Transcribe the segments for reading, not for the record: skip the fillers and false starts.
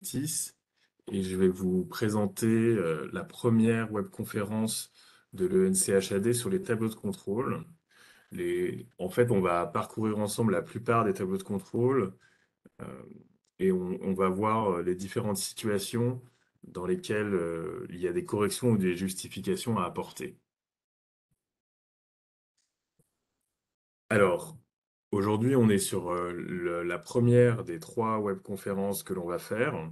Tis et je vais vous présenter la première webconférence de l'ENCHAD sur les tableaux de contrôle. En fait, on va parcourir ensemble la plupart des tableaux de contrôle euh, et on va voir les différentes situations dans lesquelles il y a des corrections ou des justifications à apporter. Alors, aujourd'hui, on est sur la première des trois webconférences que l'on va faire.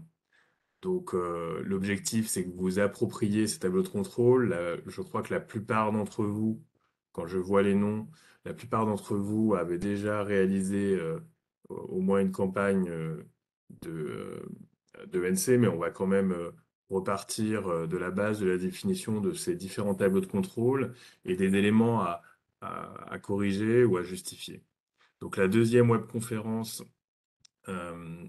Donc, l'objectif, c'est que vous vous appropriez ces tableaux de contrôle. Je crois que la plupart d'entre vous, quand je vois les noms, la plupart d'entre vous avaient déjà réalisé au moins une campagne de NC, mais on va quand même repartir de la base de la définition de ces différents tableaux de contrôle et des éléments à corriger ou à justifier. Donc, la deuxième webconférence euh,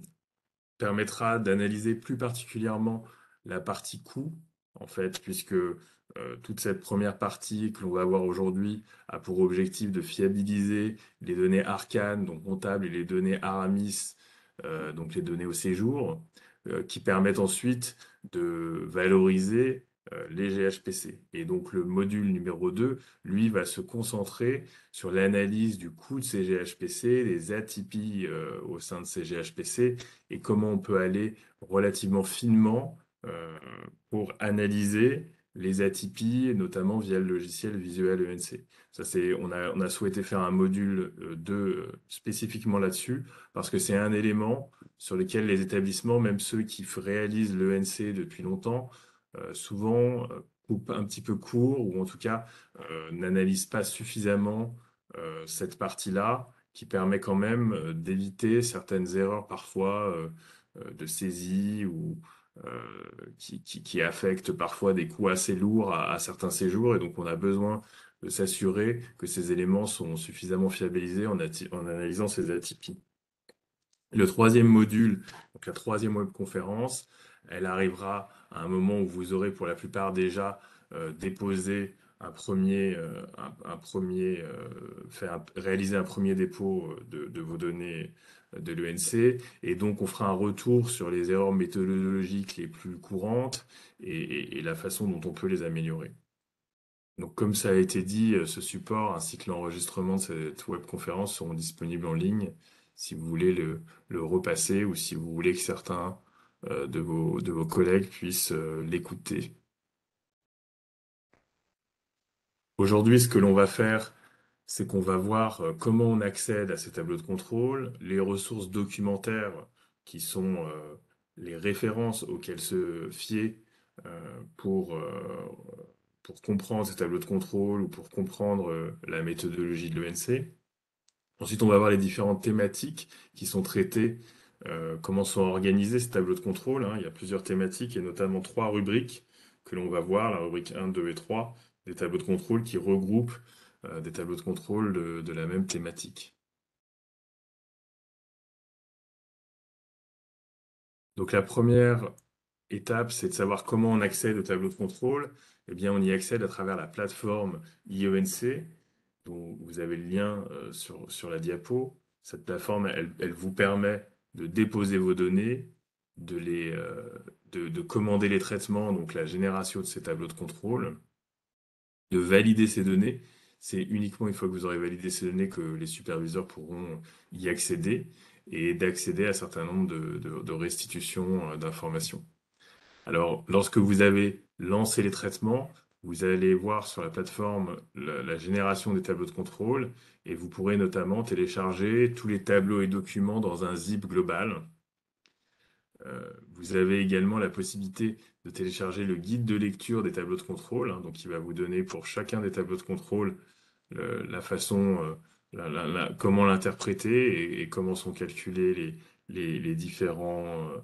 permettra d'analyser plus particulièrement la partie coût, en fait, puisque toute cette première partie que l'on va voir aujourd'hui a pour objectif de fiabiliser les données arcanes, donc comptables, et les données Aramis, donc les données au séjour, qui permettent ensuite de valoriser les GHPC. Et donc le module numéro 2, lui, va se concentrer sur l'analyse du coût de ces GHPC, les atypies au sein de ces GHPC, et comment on peut aller relativement finement euh, pour analyser les atypies, notamment via le logiciel Visual ENC. On a souhaité faire un module 2 spécifiquement là-dessus, parce que c'est un élément sur lequel les établissements, même ceux qui réalisent l'ENC depuis longtemps, souvent coupent un petit peu court, ou en tout cas n'analysent pas suffisamment cette partie-là, qui permet quand même d'éviter certaines erreurs parfois de saisie ou qui affectent parfois des coûts assez lourds à certains séjours. Et donc, on a besoin de s'assurer que ces éléments sont suffisamment fiabilisés en analysant ces atypies. Le troisième module, donc la troisième webconférence, elle arrivera à un moment où vous aurez pour la plupart déjà déposé un premier réalisé un premier dépôt de vos données de l'ENC. Et donc on fera un retour sur les erreurs méthodologiques les plus courantes et la façon dont on peut les améliorer. Donc comme ça a été dit, ce support ainsi que l'enregistrement de cette webconférence seront disponibles en ligne si vous voulez le repasser ou si vous voulez que certains de vos collègues puissent l'écouter. Aujourd'hui, ce que l'on va faire, c'est qu'on va voir comment on accède à ces tableaux de contrôle, les ressources documentaires qui sont les références auxquelles se fier pour pour comprendre ces tableaux de contrôle ou pour comprendre la méthodologie de l'ENC. Ensuite, on va voir les différentes thématiques qui sont traitées, comment sont organisés ces tableaux de contrôle, hein. Il y a plusieurs thématiques et notamment trois rubriques que l'on va voir, la rubrique 1, 2 et 3, des tableaux de contrôle qui regroupent des tableaux de contrôle de la même thématique. Donc la première étape, c'est de savoir comment on accède au tableau de contrôle. Eh bien, on y accède à travers la plateforme IENC, dont vous avez le lien sur la diapo. Cette plateforme, elle vous permet de déposer vos données, de commander les traitements, donc la génération de ces tableaux de contrôle, de valider ces données. C'est uniquement une fois que vous aurez validé ces données que les superviseurs pourront y accéder et d'accéder à un certain nombre de restitutions d'informations. Alors, lorsque vous avez lancé les traitements, vous allez voir sur la plateforme la génération des tableaux de contrôle et vous pourrez notamment télécharger tous les tableaux et documents dans un zip global. Vous avez également la possibilité de télécharger le guide de lecture des tableaux de contrôle, hein, donc il va vous donner pour chacun des tableaux de contrôle la façon, comment l'interpréter et comment sont calculés les différentes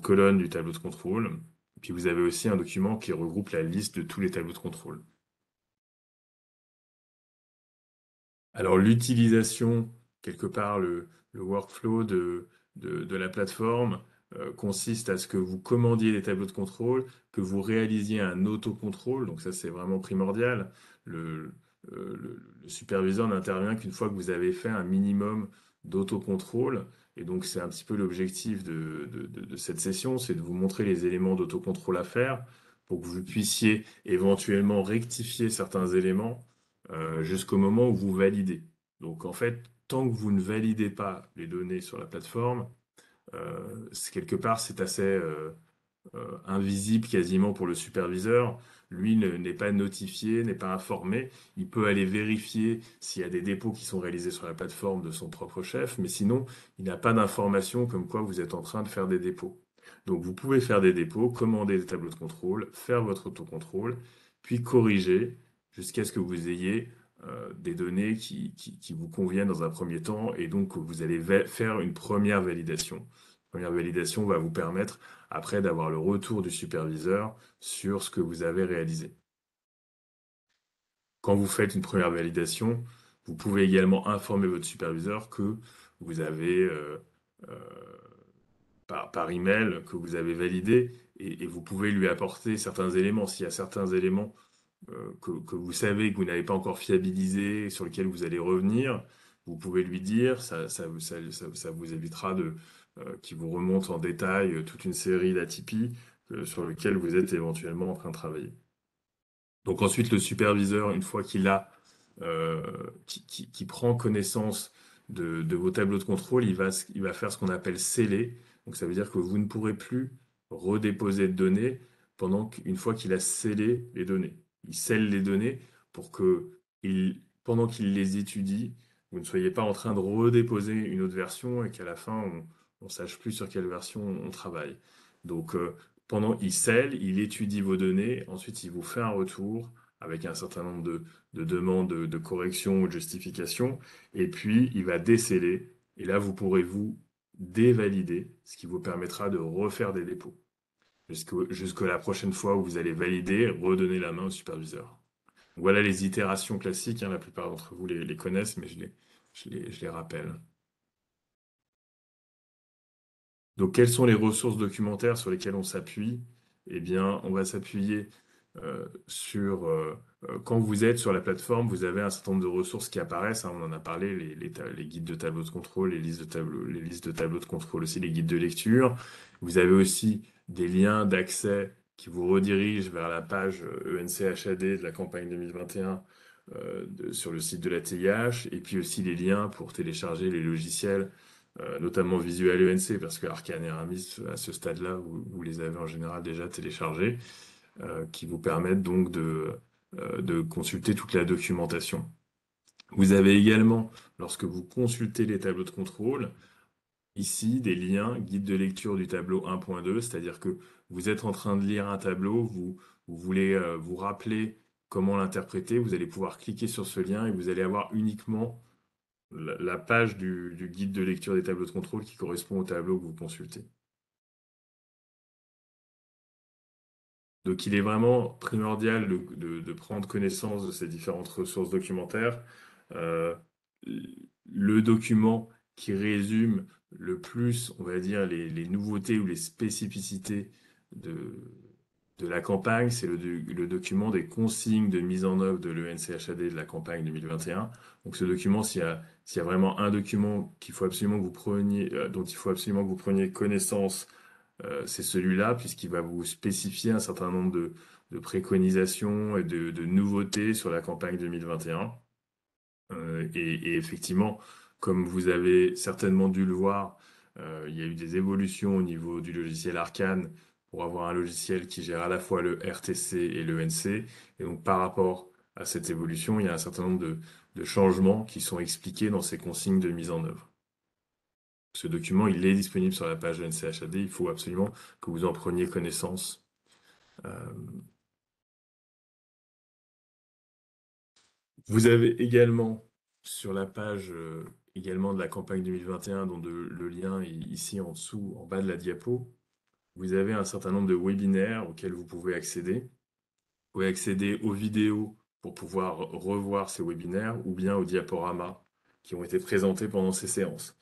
colonnes du tableau de contrôle. Puis vous avez aussi un document qui regroupe la liste de tous les tableaux de contrôle. Alors l'utilisation, quelque part, le workflow de la plateforme consiste à ce que vous commandiez des tableaux de contrôle, que vous réalisiez un autocontrôle, donc ça c'est vraiment primordial. Le superviseur n'intervient qu'une fois que vous avez fait un minimum d'autocontrôle, Et donc, c'est un petit peu l'objectif de cette session, c'est de vous montrer les éléments d'autocontrôle à faire pour que vous puissiez éventuellement rectifier certains éléments jusqu'au moment où vous validez. Donc, en fait, tant que vous ne validez pas les données sur la plateforme, quelque part, c'est assez invisible quasiment pour le superviseur. Lui n'est pas notifié, n'est pas informé. Il peut aller vérifier s'il y a des dépôts qui sont réalisés sur la plateforme de son propre chef, mais sinon, il n'a pas d'information comme quoi vous êtes en train de faire des dépôts. Donc vous pouvez faire des dépôts, commander des tableaux de contrôle, faire votre autocontrôle, puis corriger jusqu'à ce que vous ayez des données qui vous conviennent dans un premier temps, et donc vous allez faire une première validation. La première validation va vous permettre après d'avoir le retour du superviseur sur ce que vous avez réalisé. Quand vous faites une première validation, vous pouvez également informer votre superviseur que vous avez, euh, par email, que vous avez validé, et vous pouvez lui apporter certains éléments. S'il y a certains éléments que vous savez que vous n'avez pas encore fiabilisé, sur lesquels vous allez revenir, vous pouvez lui dire, ça vous évitera qu'il vous remonte en détail toute une série d'atypies sur lesquelles vous êtes éventuellement en train de travailler. Donc ensuite, le superviseur, une fois qu'il a, euh, qui prend connaissance de vos tableaux de contrôle, il va faire ce qu'on appelle sceller. Donc ça veut dire que vous ne pourrez plus redéposer de données une fois qu'il a scellé les données. Il scelle les données pour que pendant qu'il les étudie, vous ne soyez pas en train de redéposer une autre version et qu'à la fin, on ne sache plus sur quelle version on travaille. Donc, pendant il scelle, il étudie vos données, ensuite il vous fait un retour avec un certain nombre de demandes de correction ou de justification, et puis il va déceler, et là vous pourrez vous dévalider, ce qui vous permettra de refaire des dépôts, jusqu'à la prochaine fois où vous allez valider, redonner la main au superviseur. Voilà les itérations classiques, hein, la plupart d'entre vous les connaissent, mais je les rappelle. Donc, quelles sont les ressources documentaires sur lesquelles on s'appuie? Eh bien, on va s'appuyer sur... quand vous êtes sur la plateforme, vous avez un certain nombre de ressources qui apparaissent, hein, on en a parlé, les guides de tableaux de contrôle, les listes de tableaux de contrôle aussi, les guides de lecture. Vous avez aussi des liens d'accès qui vous redirigent vers la page ENCHAD de la campagne 2021 sur le site de la TIH, et puis aussi les liens pour télécharger les logiciels notamment Visual ENC, parce que Arcane et Aramis, à ce stade-là, vous les avez en général déjà téléchargés, qui vous permettent donc de consulter toute la documentation. Vous avez également, lorsque vous consultez les tableaux de contrôle, ici des liens, guide de lecture du tableau 1.2, c'est-à-dire que vous êtes en train de lire un tableau, vous voulez vous rappeler comment l'interpréter, vous allez pouvoir cliquer sur ce lien et vous allez avoir uniquement la page du guide de lecture des tableaux de contrôle qui correspond au tableau que vous consultez. Donc il est vraiment primordial de prendre connaissance de ces différentes ressources documentaires. Euh, le document qui résume le plus, on va dire, les nouveautés ou les spécificités de, de la campagne, c'est le document des consignes de mise en œuvre de l'ENCHAD de la campagne 2021. Donc ce document, s'il y a vraiment un document qu'il faut absolument que vous preniez, dont il faut absolument que vous preniez connaissance, c'est celui-là, puisqu'il va vous spécifier un certain nombre de préconisations et de nouveautés sur la campagne 2021. Et effectivement, comme vous avez certainement dû le voir, il y a eu des évolutions au niveau du logiciel Arcane pour avoir un logiciel qui gère à la fois le RTC et le NC. Et donc, par rapport à cette évolution, il y a un certain nombre de changements qui sont expliqués dans ces consignes de mise en œuvre. Ce document, il est disponible sur la page de NCHAD. Il faut absolument que vous en preniez connaissance. Euh, Vous avez également sur la page également de la campagne 2021, dont le lien est ici en dessous, en bas de la diapo, vous avez un certain nombre de webinaires auxquels vous pouvez accéder. Vous pouvez accéder aux vidéos pour pouvoir revoir ces webinaires ou bien aux diaporamas qui ont été présentés pendant ces séances.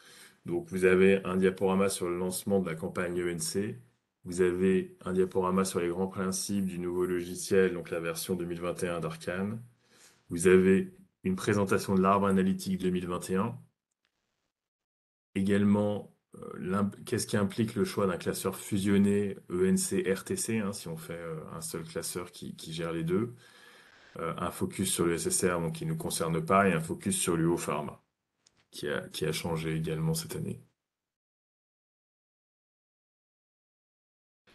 Donc vous avez un diaporama sur le lancement de la campagne ENC, vous avez un diaporama sur les grands principes du nouveau logiciel, donc la version 2021 d'Arcane. Vous avez une présentation de l'arbre analytique 2021. Également, qu'est-ce qui implique le choix d'un classeur fusionné ENC-RTC, hein, si on fait un seul classeur qui gère les deux, un focus sur le SSR, donc qui ne nous concerne pas, et un focus sur l'UO Pharma, qui a changé également cette année.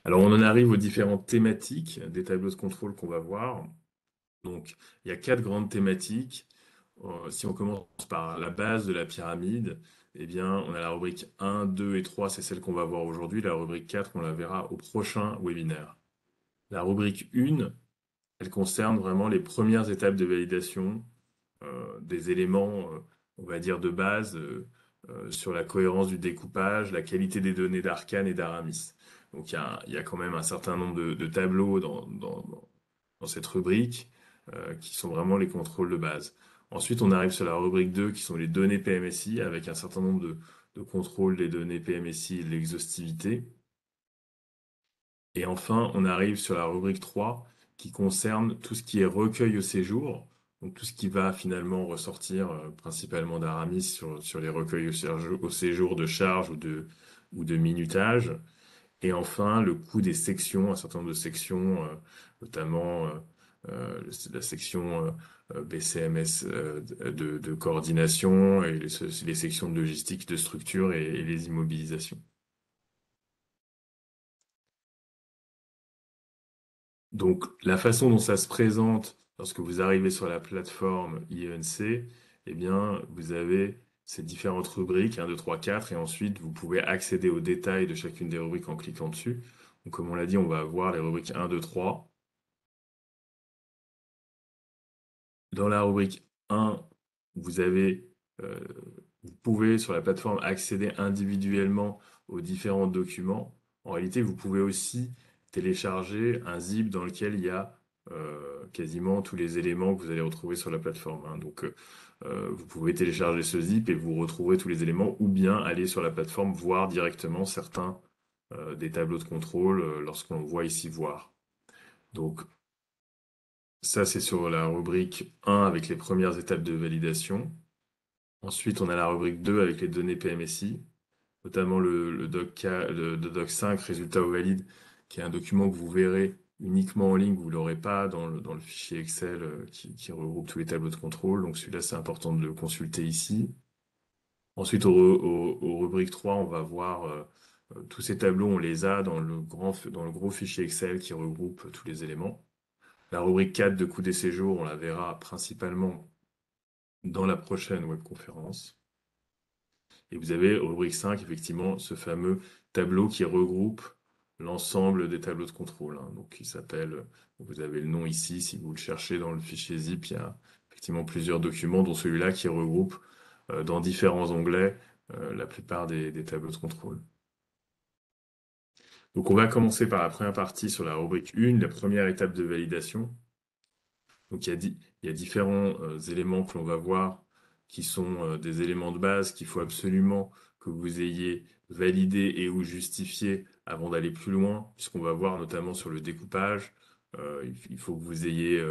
Alors, on en arrive aux différentes thématiques des tableaux de contrôle qu'on va voir. Donc, il y a quatre grandes thématiques. Si on commence par la base de la pyramide, eh bien, on a la rubrique 1, 2 et 3, c'est celle qu'on va voir aujourd'hui. La rubrique 4, on la verra au prochain webinaire. La rubrique 1, elle concerne vraiment les premières étapes de validation des éléments, on va dire, de base sur la cohérence du découpage, la qualité des données d'Arcane et d'Aramis. Donc il y a quand même un certain nombre de tableaux dans cette rubrique qui sont vraiment les contrôles de base. Ensuite, on arrive sur la rubrique 2 qui sont les données PMSI avec un certain nombre de contrôles des données PMSI et de l'exhaustivité. Et enfin, on arrive sur la rubrique 3 qui concerne tout ce qui est recueil au séjour, donc tout ce qui va finalement ressortir principalement d'Aramis sur les recueils au séjour de charge ou de minutage. Et enfin, le coût des sections, un certain nombre de sections, notamment la section BCMS de coordination et les sections de logistique, de structure et les immobilisations. Donc, la façon dont ça se présente lorsque vous arrivez sur la plateforme IENC, eh bien, vous avez ces différentes rubriques, 1, 2, 3, 4, et ensuite, vous pouvez accéder aux détails de chacune des rubriques en cliquant dessus. Donc, comme on l'a dit, on va avoir les rubriques 1, 2, 3. Dans la rubrique 1, vous avez, euh, vous pouvez sur la plateforme accéder individuellement aux différents documents. En réalité, vous pouvez aussi télécharger un zip dans lequel il y a quasiment tous les éléments que vous allez retrouver sur la plateforme, hein. Donc, vous pouvez télécharger ce zip et vous retrouverez tous les éléments, ou bien aller sur la plateforme voir directement certains des tableaux de contrôle lorsqu'on voit ici voir. Donc, ça, c'est sur la rubrique 1 avec les premières étapes de validation. Ensuite, on a la rubrique 2 avec les données PMSI, notamment le doc 5, résultat au valide, qui est un document que vous verrez uniquement en ligne, vous ne l'aurez pas dans le fichier Excel qui regroupe tous les tableaux de contrôle. Donc celui-là, c'est important de le consulter ici. Ensuite, aux rubriques 3, on va voir tous ces tableaux, on les a dans le gros fichier Excel qui regroupe tous les éléments. La rubrique 4 de coût des séjours, on la verra principalement dans la prochaine webconférence. Et vous avez au rubrique 5, effectivement, ce fameux tableau qui regroupe l'ensemble des tableaux de contrôle, hein. Donc, il s'appelle, vous avez le nom ici, si vous le cherchez dans le fichier zip, il y a effectivement plusieurs documents, dont celui-là qui regroupe dans différents onglets la plupart des tableaux de contrôle. Donc, on va commencer par la première partie sur la rubrique 1, la première étape de validation. Donc il y a différents éléments que l'on va voir qui sont des éléments de base qu'il faut absolument que vous ayez validé et ou justifié avant d'aller plus loin, puisqu'on va voir notamment sur le découpage. Il faut que vous ayez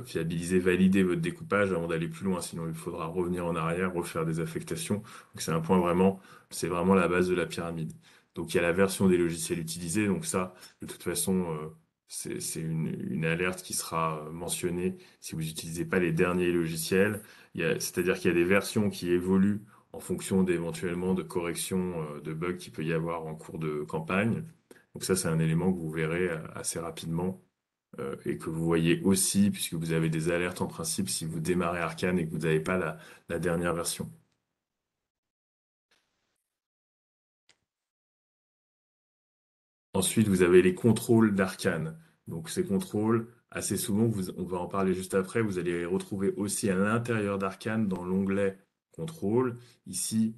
fiabilisé, validé votre découpage avant d'aller plus loin, sinon il faudra revenir en arrière, refaire des affectations. Donc c'est un point vraiment, c'est vraiment la base de la pyramide. Donc il y a la version des logiciels utilisés, donc ça, de toute façon, c'est une alerte qui sera mentionnée si vous n'utilisez pas les derniers logiciels. C'est-à-dire qu'il y a des versions qui évoluent en fonction éventuellement de corrections de bugs qu'il peut y avoir en cours de campagne. Donc ça, c'est un élément que vous verrez assez rapidement et que vous voyez aussi, puisque vous avez des alertes en principe si vous démarrez Arcane et que vous n'avez pas la dernière version. Ensuite, vous avez les contrôles d'Arcane. Donc ces contrôles, assez souvent, on va en parler juste après, vous allez les retrouver aussi à l'intérieur d'Arcane dans l'onglet contrôle. Ici,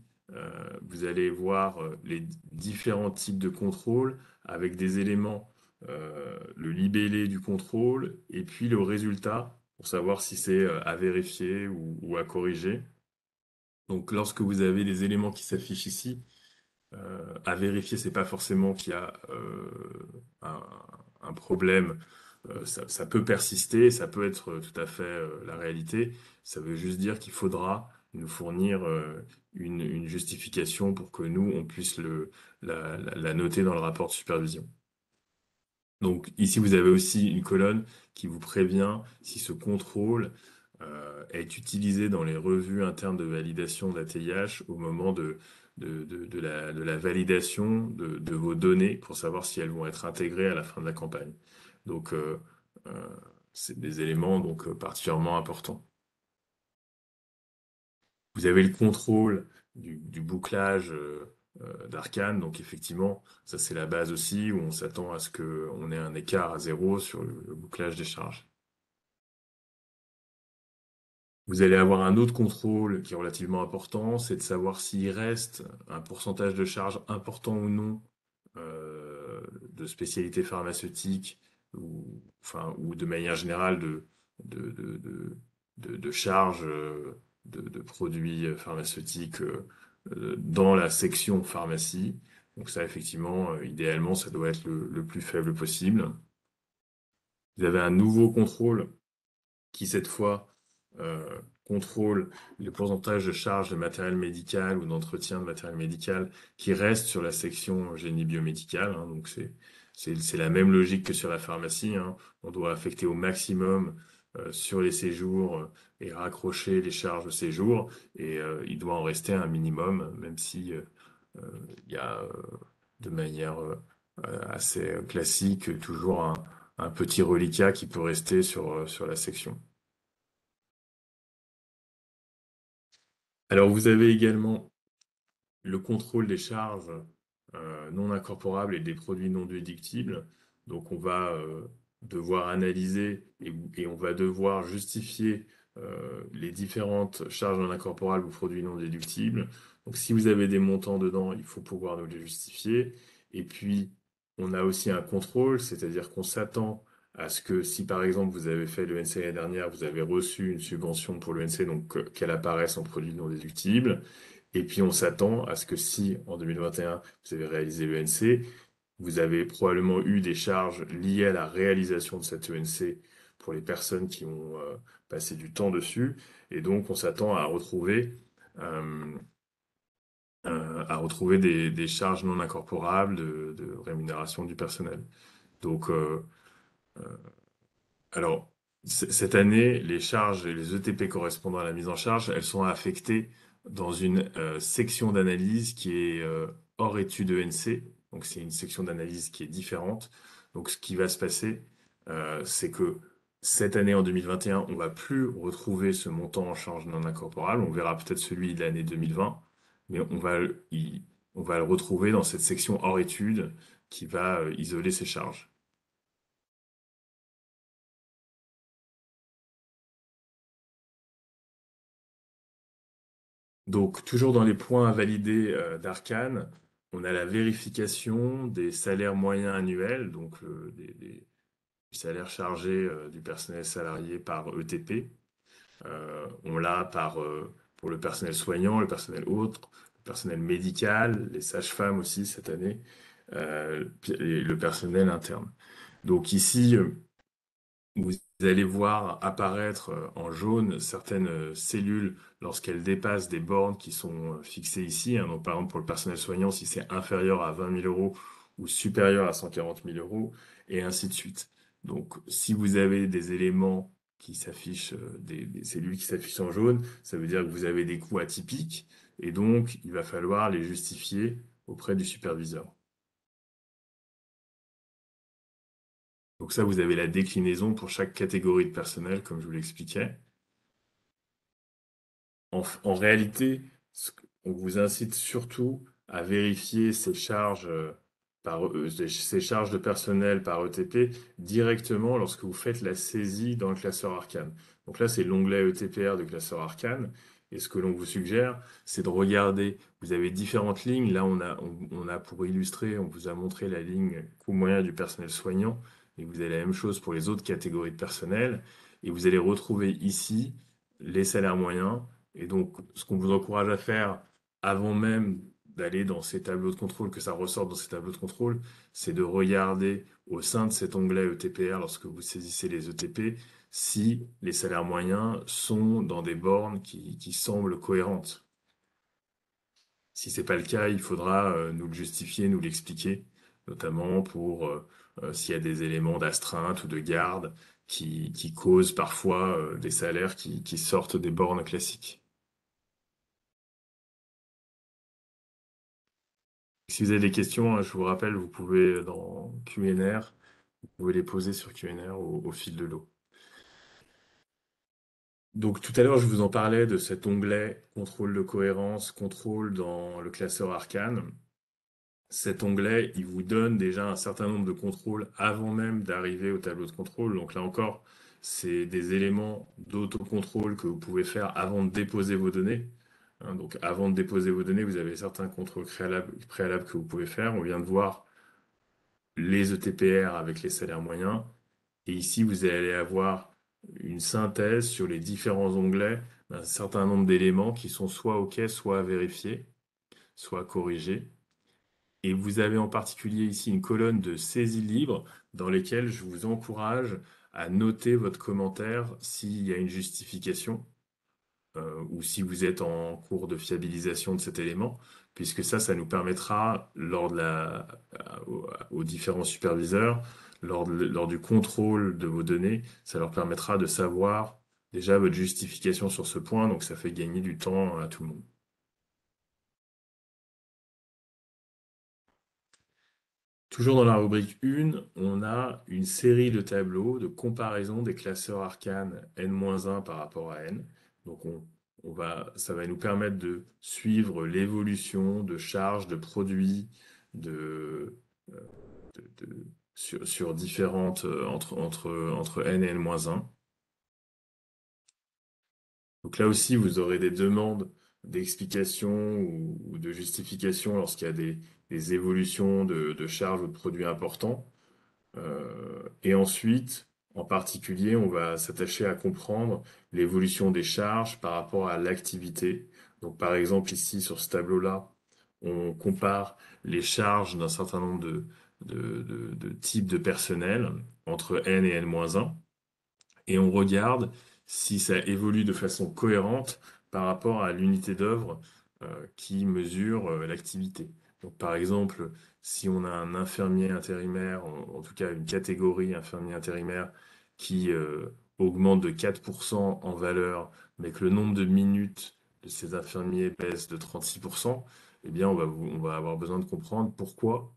vous allez voir les différents types de contrôles avec des éléments, le libellé du contrôle et puis le résultat pour savoir si c'est à vérifier ou à corriger. Donc lorsque vous avez les éléments qui s'affichent ici, à vérifier, c'est pas forcément qu'il y a un, un problème. Ça peut persister, ça peut être tout à fait la réalité. Ça veut juste dire qu'il faudra nous fournir une justification pour que nous, on puisse la noter dans le rapport de supervision. Donc ici, vous avez aussi une colonne qui vous prévient si ce contrôle est utilisé dans les revues internes de validation d'ATIH au moment de la validation de vos données pour savoir si elles vont être intégrées à la fin de la campagne. Donc, euh, c'est des éléments donc particulièrement importants. Vous avez le contrôle du bouclage d'Arcane, donc effectivement, ça c'est la base aussi, où on s'attend à ce qu'on ait un écart à zéro sur le bouclage des charges. Vous allez avoir un autre contrôle qui est relativement important, c'est de savoir s'il reste un pourcentage de charge important ou non de spécialité pharmaceutique ou de manière générale de, de, de, de charges de produits pharmaceutiques dans la section pharmacie. Donc ça, effectivement, idéalement, ça doit être le plus faible possible. Vous avez un nouveau contrôle qui cette fois contrôle le pourcentage de charge de matériel médical ou d'entretien de matériel médical qui reste sur la section génie biomédical, hein. Donc c'est la même logique que sur la pharmacie, hein. On doit affecter au maximum sur les séjours et raccrocher les charges de séjour et il doit en rester un minimum, même si il y a de manière assez classique toujours un petit reliquat qui peut rester sur la section. Alors, vous avez également le contrôle des charges non incorporables et des produits non déductibles. Donc, on va devoir analyser et on va devoir justifier les différentes charges non incorporables ou produits non déductibles. Donc, si vous avez des montants dedans, il faut pouvoir nous les justifier. Et puis, on a aussi un contrôle, c'est-à-dire qu'on s'attend à ce que si par exemple vous avez fait l'ENC l'année dernière, vous avez reçu une subvention pour l'ENC, donc qu'elle apparaisse en produit non déductible. Et puis on s'attend à ce que si en 2021 vous avez réalisé l'ENC, vous avez probablement eu des charges liées à la réalisation de cette ENC pour les personnes qui ont passé du temps dessus. Et donc on s'attend euh, à retrouver des charges non incorporables de rémunération du personnel. Donc alors, cette année, les charges et les ETP correspondant à la mise en charge, elles sont affectées dans une section d'analyse qui est hors étude ENC. Donc, c'est une section d'analyse qui est différente. Donc, ce qui va se passer, c'est que cette année, en 2021, on va plus retrouver ce montant en charge non incorporable. On verra peut-être celui de l'année 2020, mais on va le retrouver dans cette section hors étude qui va isoler ces charges. Donc, toujours dans les points à valider d'Arcane, on a la vérification des salaires moyens annuels, donc du salaire chargé du personnel salarié par ETP. On l'a pour le personnel soignant, le personnel autre, le personnel médical, les sages-femmes aussi cette année, et le personnel interne. Donc ici, vous allez voir apparaître en jaune certaines cellules lorsqu'elles dépassent des bornes qui sont fixées ici, hein. Donc, par exemple, pour le personnel soignant, si c'est inférieur à 20 000 euros ou supérieur à 140 000 euros, et ainsi de suite. Donc, si vous avez des éléments qui s'affichent, des cellules qui s'affichent en jaune, ça veut dire que vous avez des coûts atypiques, et donc il va falloir les justifier auprès du superviseur. Donc ça, vous avez la déclinaison pour chaque catégorie de personnel, comme je vous l'expliquais. En réalité, on vous incite surtout à vérifier ces charges, ces charges de personnel par ETP directement lorsque vous faites la saisie dans le classeur Arcane. Donc là, c'est l'onglet ETPR de classeur Arcane. Et ce que l'on vous suggère, c'est de regarder. Vous avez différentes lignes. Là, on a pour illustrer, on vous a montré la ligne coût moyen du personnel soignant. Et vous avez la même chose pour les autres catégories de personnel. Et vous allez retrouver ici les salaires moyens et donc, ce qu'on vous encourage à faire avant même d'aller dans ces tableaux de contrôle, que ça ressorte dans ces tableaux de contrôle, c'est de regarder au sein de cet onglet ETPR, lorsque vous saisissez les ETP, si les salaires moyens sont dans des bornes qui semblent cohérentes. Si c'est pas le cas, il faudra nous le justifier, nous l'expliquer, notamment pour s'il y a des éléments d'astreinte ou de garde qui causent parfois des salaires qui sortent des bornes classiques. Si vous avez des questions, hein, je vous rappelle, vous pouvez dans Q&R, vous pouvez les poser sur Q&R au fil de l'eau. Donc tout à l'heure, je vous en parlais de cet onglet contrôle de cohérence, contrôle dans le classeur Arcane. Cet onglet, il vous donne déjà un certain nombre de contrôles avant même d'arriver au tableau de contrôle. Donc là encore, c'est des éléments d'autocontrôle que vous pouvez faire avant de déposer vos données. Hein, donc avant de déposer vos données, vous avez certains contrôles préalables que vous pouvez faire. On vient de voir les ETPR avec les salaires moyens. Et ici, vous allez avoir une synthèse sur les différents onglets d'un certain nombre d'éléments qui sont soit OK, soit à vérifier, soit à corriger. Et vous avez en particulier ici une colonne de saisie libre dans lesquelles je vous encourage à noter votre commentaire s'il y a une justification ou si vous êtes en cours de fiabilisation de cet élément, puisque ça nous permettra, aux différents superviseurs, lors du contrôle de vos données, ça leur permettra de savoir déjà votre justification sur ce point, donc ça fait gagner du temps à tout le monde. Toujours dans la rubrique 1, on a une série de tableaux de comparaison des classeurs arcanes N-1 par rapport à N. Donc ça va nous permettre de suivre l'évolution de charges, de produits, de, euh, sur différentes, entre N et N-1. Donc là aussi, vous aurez des demandes d'explication ou de justification lorsqu'il y a des évolutions de charges ou de produits importants. Et ensuite, en particulier, on va s'attacher à comprendre l'évolution des charges par rapport à l'activité. Donc, par exemple, ici, sur ce tableau-là, on compare les charges d'un certain nombre de types de personnel entre N et N-1, et on regarde si ça évolue de façon cohérente par rapport à l'unité d'œuvre qui mesure l'activité. Donc, par exemple, si on a un infirmier intérimaire, en tout cas une catégorie infirmier intérimaire qui augmente de 4% en valeur, mais que le nombre de minutes de ces infirmiers baisse de 36%, eh bien, on va avoir besoin de comprendre pourquoi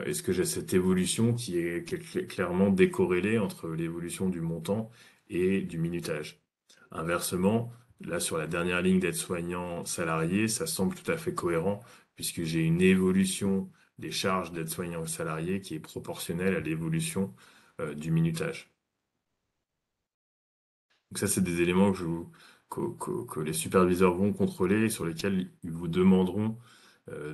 est-ce que j'ai cette évolution qui est clairement décorrélée entre l'évolution du montant et du minutage. Inversement, là sur la dernière ligne d'aide-soignant salarié, ça semble tout à fait cohérent puisque j'ai une évolution des charges d'aide-soignant salarié qui est proportionnelle à l'évolution du minutage. Donc ça, c'est des éléments que les superviseurs vont contrôler et sur lesquels ils vous demanderont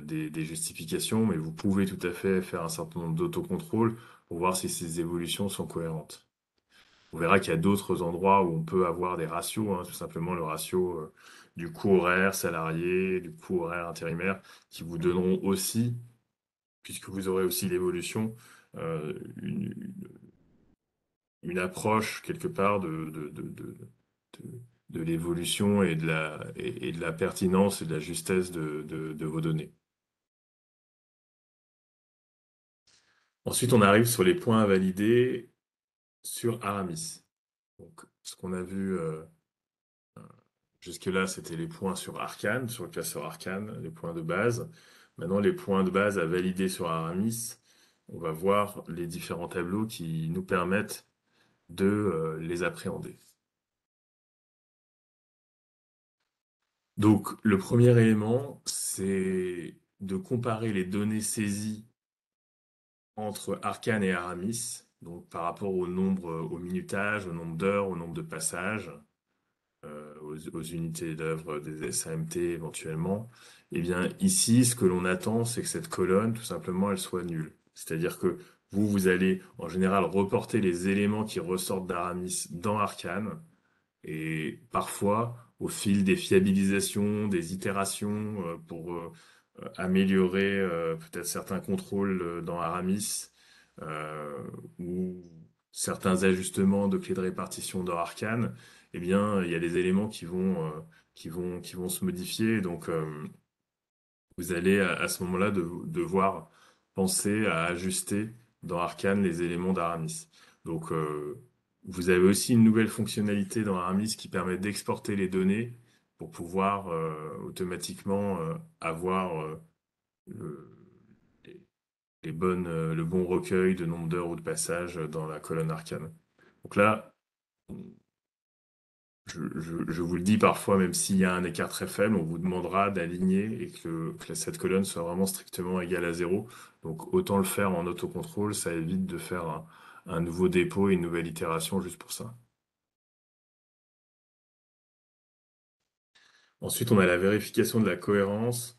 des justifications, mais vous pouvez tout à fait faire un certain nombre d'autocontrôles pour voir si ces évolutions sont cohérentes. On verra qu'il y a d'autres endroits où on peut avoir des ratios, hein, tout simplement le ratio du coût horaire salarié, du coût horaire intérimaire, qui vous donneront aussi, puisque vous aurez aussi l'évolution, euh, une, une approche quelque part de- de l'évolution et de la pertinence et de la justesse de vos données. Ensuite, on arrive sur les points à valider sur Aramis. Donc, ce qu'on a vu jusque-là, c'était les points sur Arcane, sur le classeur Arcane, les points de base. Maintenant, les points de base à valider sur Aramis, on va voir les différents tableaux qui nous permettent de les appréhender. Donc, le premier élément, c'est de comparer les données saisies entre Arcane et Aramis, donc par rapport au nombre, au minutage, au nombre d'heures, au nombre de passages, aux unités d'œuvre des SAMT éventuellement. Eh bien, ici, ce que l'on attend, c'est que cette colonne, tout simplement, elle soit nulle. C'est-à-dire que vous allez en général reporter les éléments qui ressortent d'Aramis dans Arcane, et parfois, au fil des fiabilisations, des itérations, améliorer peut-être certains contrôles dans Aramis euh, ou certains ajustements de clés de répartition dans Arcane, eh bien, il y a des éléments qui vont se modifier. Donc, vous allez à ce moment-là devoir penser à ajuster dans Arcane les éléments d'Aramis. Donc, vous avez aussi une nouvelle fonctionnalité dans Aramis qui permet d'exporter les données pour pouvoir automatiquement avoir le, les le bon recueil de nombre d'heures ou de passage dans la colonne Arcane. Donc là, je vous le dis parfois, même s'il y a un écart très faible, on vous demandera d'aligner et que cette colonne soit vraiment strictement égale à zéro. Donc autant le faire en autocontrôle, ça évite de faire un nouveau dépôt et une nouvelle itération juste pour ça. Ensuite, on a la vérification de la cohérence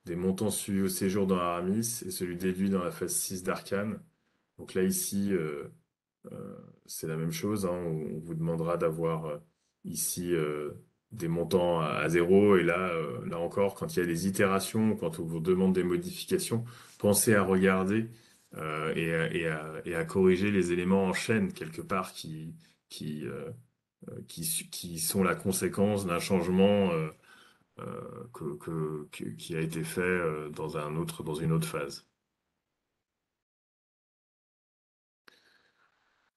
des montants suivis au séjour dans Aramis et celui déduit dans la phase 6 d'Arcane. Donc là, ici, c'est la même chose, hein. On vous demandera d'avoir ici des montants à zéro. Et là, là encore, quand il y a des itérations, quand on vous demande des modifications, pensez à regarder et à corriger les éléments en chaîne quelque part qui, qui sont la conséquence d'un changement qui a été fait dans une autre phase.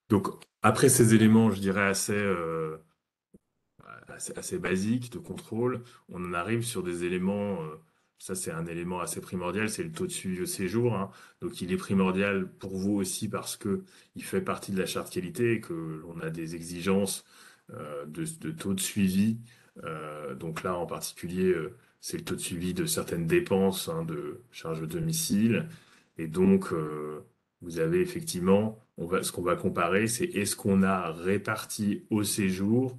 Donc, après ces éléments, je dirais assez basique de contrôle, on en arrive sur des éléments, ça c'est un élément assez primordial, c'est le taux de suivi au séjour, hein. Donc il est primordial pour vous aussi parce que il fait partie de la charte qualité et que l'on a des exigences de taux de suivi. Donc là en particulier, c'est le taux de suivi de certaines dépenses, hein, de charges de domicile. Et donc vous avez effectivement, ce qu'on va comparer, c'est est-ce qu'on a réparti au séjour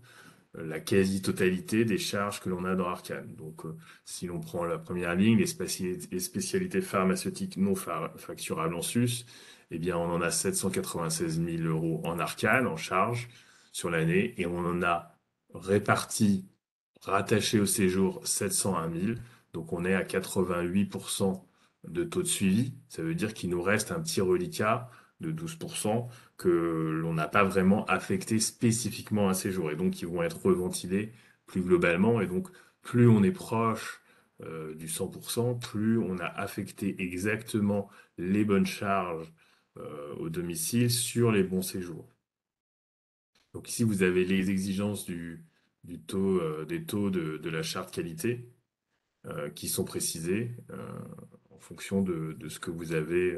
la quasi-totalité des charges que l'on a dans Arcane. Donc, si l'on prend la première ligne, les spécialités pharmaceutiques non facturables en sus, eh bien, on en a 796 000 euros en Arcane, en charge, sur l'année, et on en a réparti, rattaché au séjour, 701 000. Donc, on est à 88% de taux de suivi. Ça veut dire qu'il nous reste un petit reliquat de 12% que l'on n'a pas vraiment affecté spécifiquement à ces jours et donc qui vont être reventilés plus globalement. Et donc, plus on est proche du 100%, plus on a affecté exactement les bonnes charges au domicile sur les bons séjours. Donc ici, vous avez les exigences du taux, des taux de la charte qualité qui sont précisés en fonction de ce que vous avez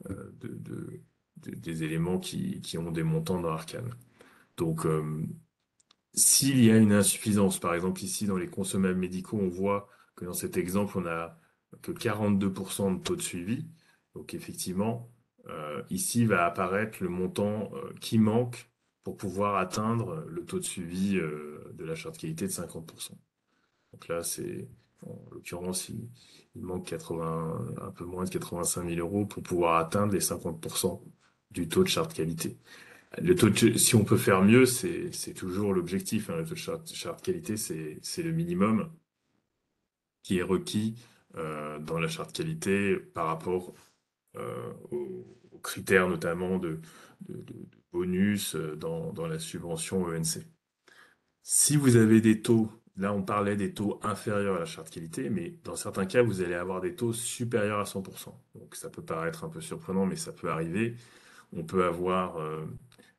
de, de- des éléments qui ont des montants dans Arcane. Donc, s'il y a une insuffisance, par exemple ici dans les consommables médicaux, on voit que dans cet exemple, on a que 42% de taux de suivi. Donc effectivement, ici va apparaître le montant qui manque pour pouvoir atteindre le taux de suivi de la charte qualité de 50%. Donc là, en l'occurrence, il manque 80, un peu moins de 85 000 euros pour pouvoir atteindre les 50% du taux de charte qualité. Si on peut faire mieux, c'est toujours l'objectif, hein. Le taux de charte qualité, c'est le minimum qui est requis dans la charte qualité par rapport aux critères notamment de bonus dans la subvention ENC. Si vous avez des taux, là on parlait des taux inférieurs à la charte qualité, mais dans certains cas, vous allez avoir des taux supérieurs à 100%. Donc ça peut paraître un peu surprenant, mais ça peut arriver. On peut avoir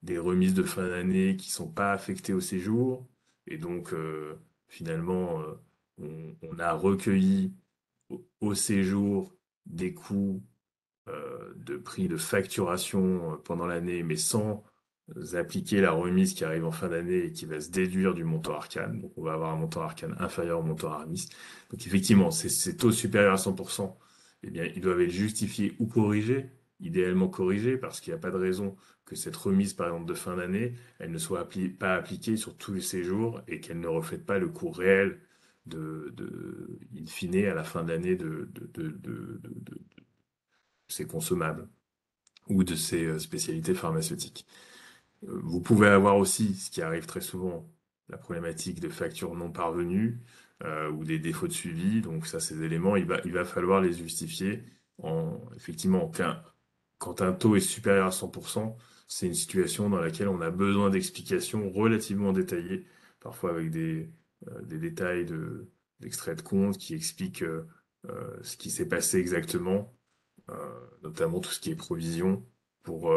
des remises de fin d'année qui sont pas affectées au séjour, et donc finalement, on a recueilli au séjour des coûts de prix de facturation pendant l'année, mais sans appliquer la remise qui arrive en fin d'année et qui va se déduire du montant arcane. Donc on va avoir un montant arcane inférieur au montant aramis. Donc effectivement, ces taux supérieurs à 100%, eh bien, ils doivent être justifiés ou corrigés, idéalement corrigés, parce qu'il n'y a pas de raison que cette remise, par exemple, de fin d'année, elle ne soit pas appliquée sur tous les séjours et qu'elle ne reflète pas le coût réel in fine, à la fin d'année de ces consommables ou de ces spécialités pharmaceutiques. Vous pouvez avoir aussi, ce qui arrive très souvent, la problématique de factures non parvenues. ou des défauts de suivi. Donc ça, ces éléments, il va falloir les justifier effectivement, quand un taux est supérieur à 100%, c'est une situation dans laquelle on a besoin d'explications relativement détaillées, parfois avec des détails d'extraits de compte qui expliquent ce qui s'est passé exactement, notamment tout ce qui est provision, pour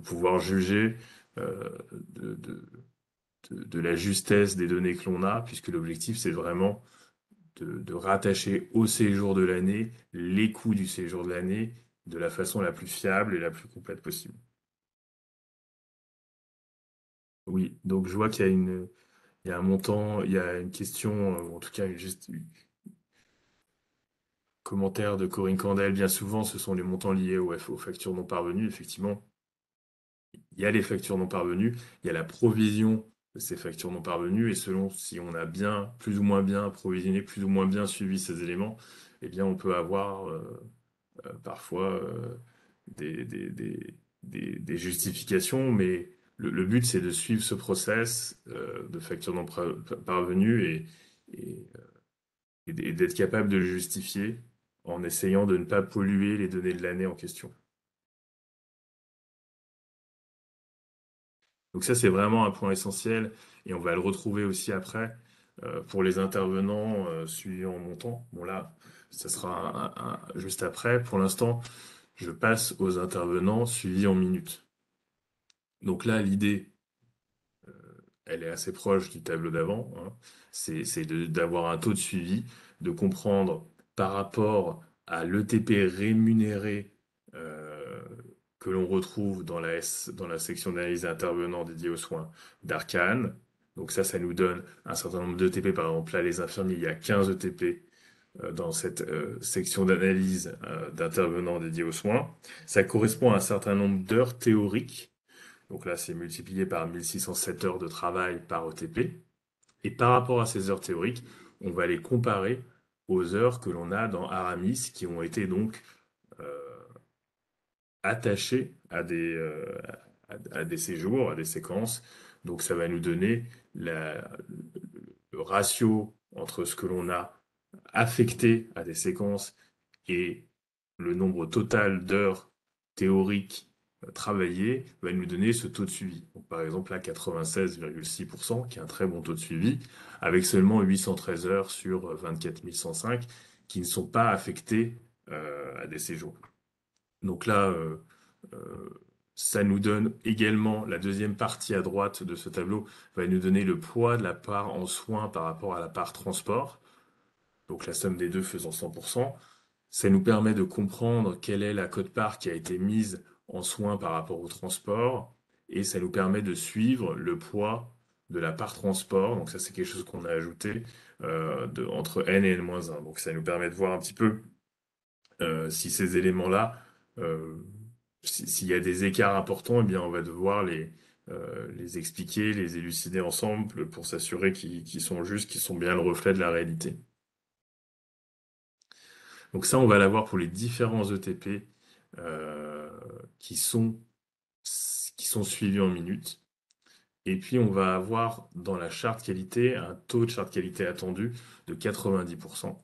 pouvoir juger euh, de, de- de la justesse des données que l'on a, puisque l'objectif, c'est vraiment de rattacher au séjour de l'année les coûts du séjour de l'année de la façon la plus fiable et la plus complète possible. Oui, donc je vois il y a un montant, il y a une question, ou en tout cas juste un commentaire de Corinne Candel. Bien souvent, ce sont les montants liés aux factures non parvenues. Effectivement, il y a les factures non parvenues, il y a la provision de ces factures non parvenues, et selon si on a bien, plus ou moins bien provisionné, plus ou moins bien suivi ces éléments, eh bien, on peut avoir parfois des justifications, mais le but, c'est de suivre ce process de facture non parvenue et, et d'être capable de le justifier en essayant de ne pas polluer les données de l'année en question. Donc ça, c'est vraiment un point essentiel et on va le retrouver aussi après pour les intervenants suivis en montant. Bon là, ça sera juste après. Pour l'instant, je passe aux intervenants suivis en minutes. Donc là, l'idée, elle est assez proche du tableau d'avant, hein. C'est d'avoir un taux de suivi, de comprendre par rapport à l'ETP rémunéré euh, que l'on retrouve dans la section d'analyse intervenant dédiée aux soins d'Arcane. Donc ça nous donne un certain nombre d'ETP. Par exemple, là, les infirmiers, il y a 15 ETP dans cette section d'analyse d'intervenants dédiés aux soins. Ça correspond à un certain nombre d'heures théoriques, donc là, c'est multiplié par 1607 heures de travail par ETP. Et par rapport à ces heures théoriques, on va les comparer aux heures que l'on a dans Aramis, qui ont été donc euh, attachées à des séjours, à des séquences. Donc ça va nous donner le ratio entre ce que l'on a affecté à des séquences et le nombre total d'heures théoriques travaillées va nous donner ce taux de suivi. Donc, par exemple, là, 96,6%, qui est un très bon taux de suivi, avec seulement 813 heures sur 24 105 qui ne sont pas affectées à des séjours. Donc là, euh, ça nous donne également la deuxième partie à droite de ce tableau, va nous donner le poids de la part en soins par rapport à la part transport. Donc la somme des deux faisant 100%. Ça nous permet de comprendre quelle est la quote-part qui a été mise en soins par rapport au transport, et ça nous permet de suivre le poids de la part transport. Donc ça, c'est quelque chose qu'on a ajouté entre n et n-1. Donc ça nous permet de voir un petit peu si ces éléments-là, euh, s'il y a des écarts importants, eh bien on va devoir les expliquer, les élucider ensemble pour s'assurer qu'ils sont justes, qu'ils sont bien le reflet de la réalité. Donc ça, on va l'avoir pour les différents ETP euh, qui sont, qui sont suivis en minutes. Et puis, on va avoir dans la charte qualité un taux de charte qualité attendu de 90%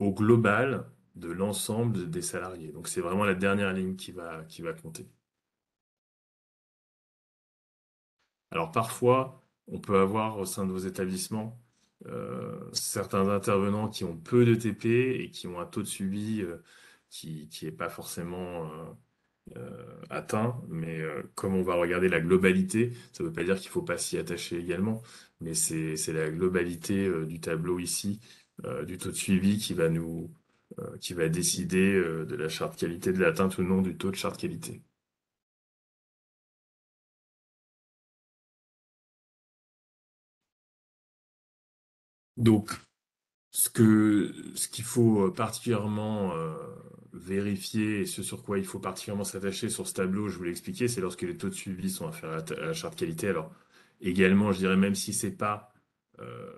au global de l'ensemble des salariés. Donc, c'est vraiment la dernière ligne qui va compter. Alors, parfois, on peut avoir au sein de vos établissements certains intervenants qui ont peu de TP et qui ont un taux de suivi qui est pas forcément atteint, mais comme on va regarder la globalité, ça ne veut pas dire qu'il ne faut pas s'y attacher également, mais c'est la globalité du tableau ici, du taux de suivi qui va décider de la charte qualité, de l'atteinte ou non du taux de charte qualité. Donc, ce qu'il faut particulièrement vérifier et ce sur quoi il faut particulièrement s'attacher sur ce tableau, je vous l'ai expliqué, c'est lorsque les taux de suivi sont inférieurs à la charte qualité. Alors, également, je dirais même si c'est pas euh,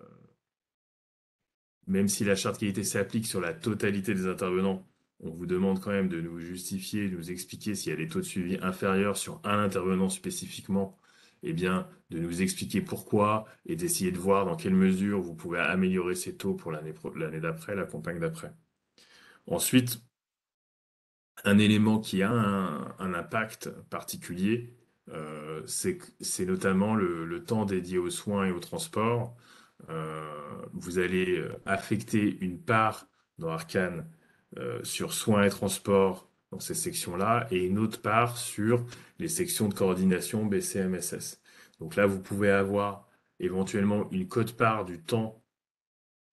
même si la charte qualité s'applique sur la totalité des intervenants, on vous demande quand même de nous justifier, de nous expliquer s'il y a des taux de suivi inférieurs sur un intervenant spécifiquement. eh bien, de nous expliquer pourquoi et d'essayer de voir dans quelle mesure vous pouvez améliorer ces taux pour l'année d'après, la campagne d'après. Ensuite, un élément qui a un impact particulier, c'est notamment le temps dédié aux soins et au transport. Vous allez affecter une part dans Arcane sur soins et transport dans ces sections-là et une autre part sur les sections de coordination BCMSS. Donc là, vous pouvez avoir éventuellement une quote-part du temps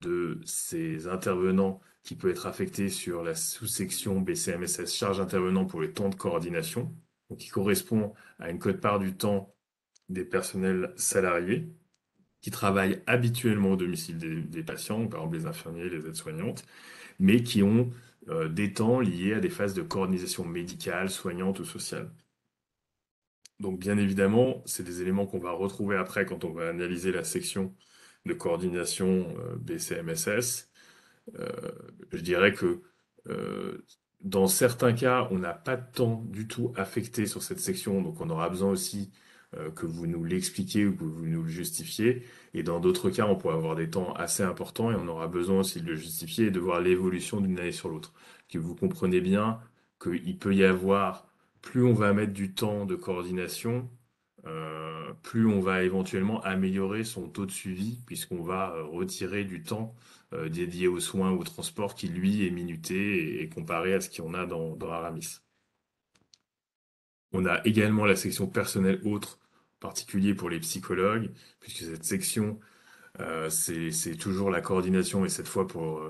de ces intervenants qui peut être affecté sur la sous-section BCMSS charge intervenant pour les temps de coordination, donc qui correspond à une quote-part du temps des personnels salariés qui travaillent habituellement au domicile des patients, par exemple les infirmiers, les aides-soignantes, mais qui ont des temps liés à des phases de coordination médicale, soignante ou sociale. Donc bien évidemment, c'est des éléments qu'on va retrouver après quand on va analyser la section de coordination BCMSS. Euh, je dirais que euh, dans certains cas, on n'a pas de temps du tout affecté sur cette section, donc on aura besoin aussi que vous nous l'expliquiez ou que vous nous le justifiez. Et dans d'autres cas, on pourra avoir des temps assez importants et on aura besoin aussi de le justifier et de voir l'évolution d'une année sur l'autre. Que vous comprenez bien qu'il peut y avoir, plus on va mettre du temps de coordination, plus on va éventuellement améliorer son taux de suivi, puisqu'on va retirer du temps dédié aux soins ou au transport qui, lui, est minuté et comparé à ce qu'il y en a dans Aramis. On a également la section personnel autre, en particulier pour les psychologues, puisque cette section, c'est toujours la coordination, et cette fois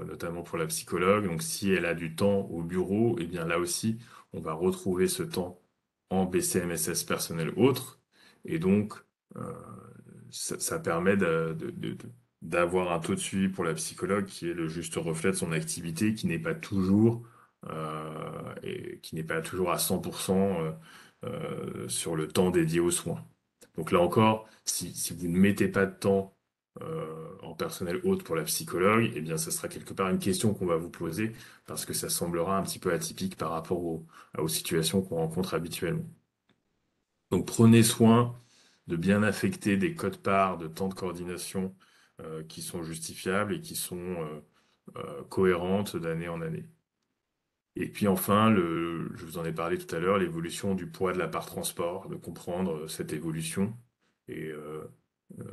notamment pour la psychologue. Donc si elle a du temps au bureau, et bien là aussi, on va retrouver ce temps en BCMSS personnel autre. Et donc, euh, ça permet d'avoir un taux de suivi pour la psychologue qui est le juste reflet de son activité, qui n'est pas toujours et qui n'est pas toujours à 100% sur le temps dédié aux soins. Donc là encore, si vous ne mettez pas de temps en personnel hôte pour la psychologue, eh bien, ça sera quelque part une question qu'on va vous poser parce que ça semblera un petit peu atypique par rapport aux situations qu'on rencontre habituellement. Donc prenez soin de bien affecter des codes-parts de temps de coordination qui sont justifiables et qui sont cohérentes d'année en année. Et puis enfin, je vous en ai parlé tout à l'heure, l'évolution du poids de la part transport, de comprendre cette évolution et, euh, euh,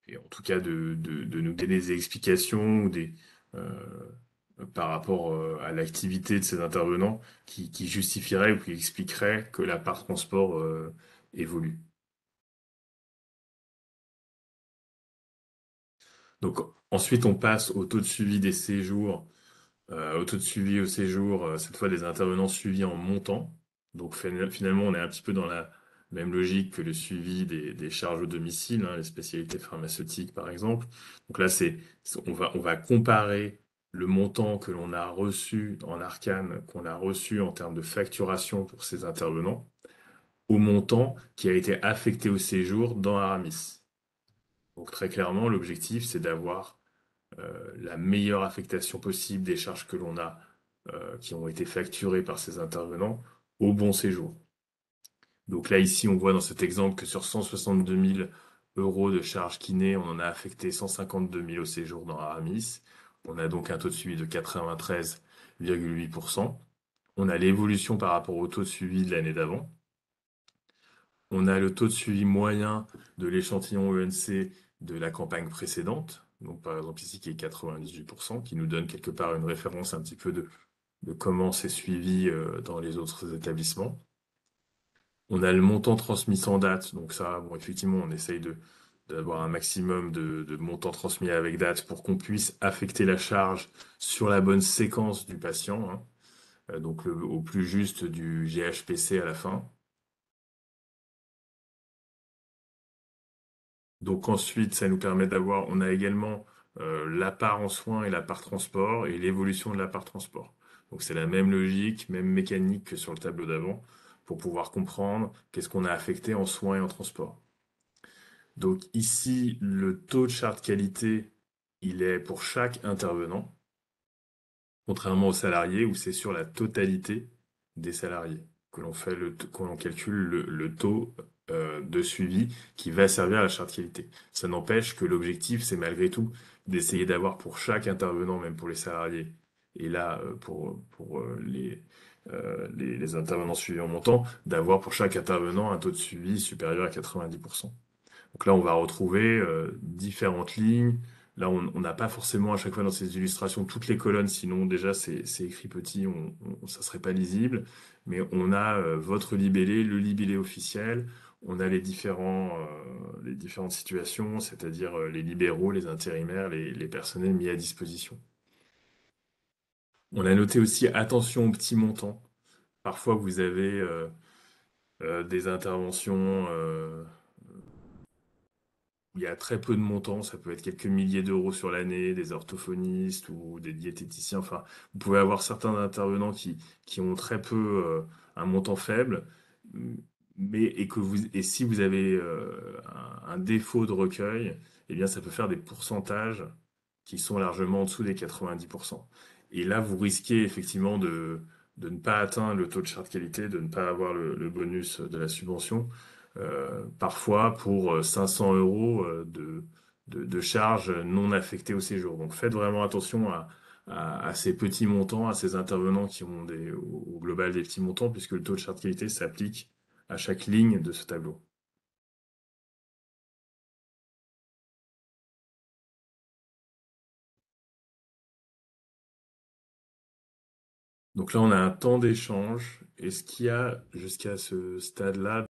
et en tout cas de nous donner des explications ou par rapport à l'activité de ces intervenants qui justifieraient ou qui expliqueraient que la part transport évolue. Donc ensuite, on passe au taux de suivi des séjours, au taux de suivi au séjour, cette fois des intervenants suivis en montant. Donc finalement, on est un petit peu dans la même logique que le suivi des charges au domicile, hein, les spécialités pharmaceutiques par exemple. Donc là, on va comparer le montant que l'on a reçu en Arcane, qu'on a reçu en termes de facturation pour ces intervenants, au montant qui a été affecté au séjour dans Aramis. Donc très clairement, l'objectif, c'est d'avoir la meilleure affectation possible des charges que l'on a qui ont été facturées par ces intervenants au bon séjour. Donc là, ici, on voit dans cet exemple que sur 162 000 euros de charges kiné, on en a affecté 152 000 au séjour dans Aramis. On a donc un taux de suivi de 93,8%. On a l'évolution par rapport au taux de suivi de l'année d'avant. On a le taux de suivi moyen de l'échantillon ENC de la campagne précédente, donc par exemple ici qui est 98%, qui nous donne quelque part une référence un petit peu de comment c'est suivi dans les autres établissements. On a le montant transmis sans date, donc ça, bon, effectivement, on essaye d'avoir un maximum de montants transmis avec date pour qu'on puisse affecter la charge sur la bonne séquence du patient, hein, donc au plus juste du GHPC à la fin. Donc ensuite, ça nous permet d'avoir, on a également la part en soins et la part transport et l'évolution de la part transport. Donc c'est la même logique, même mécanique que sur le tableau d'avant pour pouvoir comprendre qu'est-ce qu'on a affecté en soins et en transport. Donc ici, le taux de charte qualité, il est pour chaque intervenant, contrairement aux salariés où c'est sur la totalité des salariés que l'on calcule le taux de suivi qui va servir à la charte qualité. Ça n'empêche que l'objectif, c'est malgré tout d'essayer d'avoir pour chaque intervenant, même pour les salariés, et là, les intervenants suivis en montant, d'avoir pour chaque intervenant un taux de suivi supérieur à 90%. Donc là, on va retrouver différentes lignes. Là, on n'a pas forcément à chaque fois dans ces illustrations toutes les colonnes, sinon déjà c'est écrit petit, ça serait pas lisible. Mais on a votre libellé, le libellé officiel, on a les différentes situations, c'est-à-dire les libéraux, les intérimaires, les personnels mis à disposition. On a noté aussi attention aux petits montants. Parfois, vous avez des interventions il y a très peu de montants, ça peut être quelques milliers d'euros sur l'année, des orthophonistes ou des diététiciens. Enfin, vous pouvez avoir certains intervenants qui ont très peu un montant faible, mais et si vous avez un défaut de recueil, eh bien ça peut faire des pourcentages qui sont largement en dessous des 90%. Et là, vous risquez effectivement de ne pas atteindre le taux de charte qualité, de ne pas avoir le bonus de la subvention parfois pour 500 euros de charges non affectées au séjour. Donc faites vraiment attention à ces petits montants, à ces intervenants qui ont au global des petits montants, puisque le taux de charte qualité s'applique à chaque ligne de ce tableau. Donc là, on a un temps d'échange. Et ce qu'il y a jusqu'à ce stade-là,